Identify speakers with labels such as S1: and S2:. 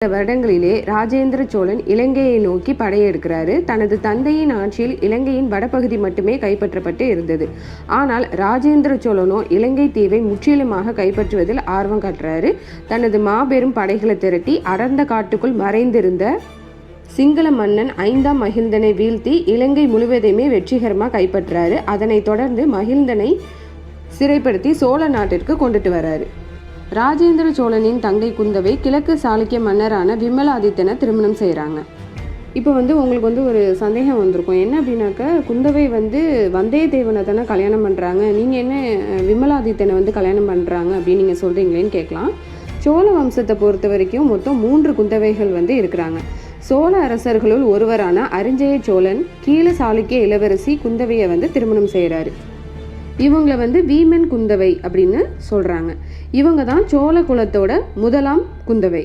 S1: இந்த வருடங்களிலே ராஜேந்திர சோழன் இலங்கையை நோக்கி படையெடுக்கிறாரு. தனது தந்தையின் ஆட்சியில் இலங்கையின் வடபகுதி மட்டுமே கைப்பற்றப்பட்டு இருந்தது. ஆனால் ராஜேந்திர சோழனோ இலங்கை தீவை முற்றிலுமாக கைப்பற்றுவதில் ஆர்வம் காட்டுறாரு. தனது மாபெரும் படைகளை திரட்டி அடர்ந்த காட்டுக்குள் மறைந்திருந்த சிங்கள மன்னன் 5ஆம் மகிந்தனை வீழ்த்தி இலங்கை முழுவதையுமே வெற்றிகரமாக கைப்பற்றாரு. அதனைத் தொடர்ந்து மகிந்தனை சிறைப்படுத்தி சோழ நாட்டிற்கு கொண்டுட்டு வராரு. ராஜேந்திர சோழனின் தங்கை குந்தவை கிழக்கு சாளுக்கிய மன்னரான விமலாதித்தனை திருமணம் செய்கிறாங்க. இப்போ உங்களுக்கு ஒரு சந்தேகம் வந்திருக்கும். என்ன அப்படின்னாக்கா, குந்தவை வந்தியத்தேவனை தானே கல்யாணம் பண்ணுறாங்க, நீங்கள் என்ன விமலாதித்தனை கல்யாணம் பண்ணுறாங்க அப்படின்னு நீங்கள் சொல்கிறீங்களேன்னு கேட்கலாம். சோழ வம்சத்தை பொறுத்த வரைக்கும் மொத்தம் 3 குந்தவைகள் இருக்கிறாங்க. சோழ அரசர்களுள் ஒருவரான அரிஞ்சய சோழன் கீழ சாளுக்கிய இளவரசி குந்தவையை திருமணம் செய்கிறாரு. இவங்களை வீமன் குந்தவை அப்படின்னு சொல்கிறாங்க. இவங்க தான் சோழ குலத்தோட முதலாம் குந்தவை.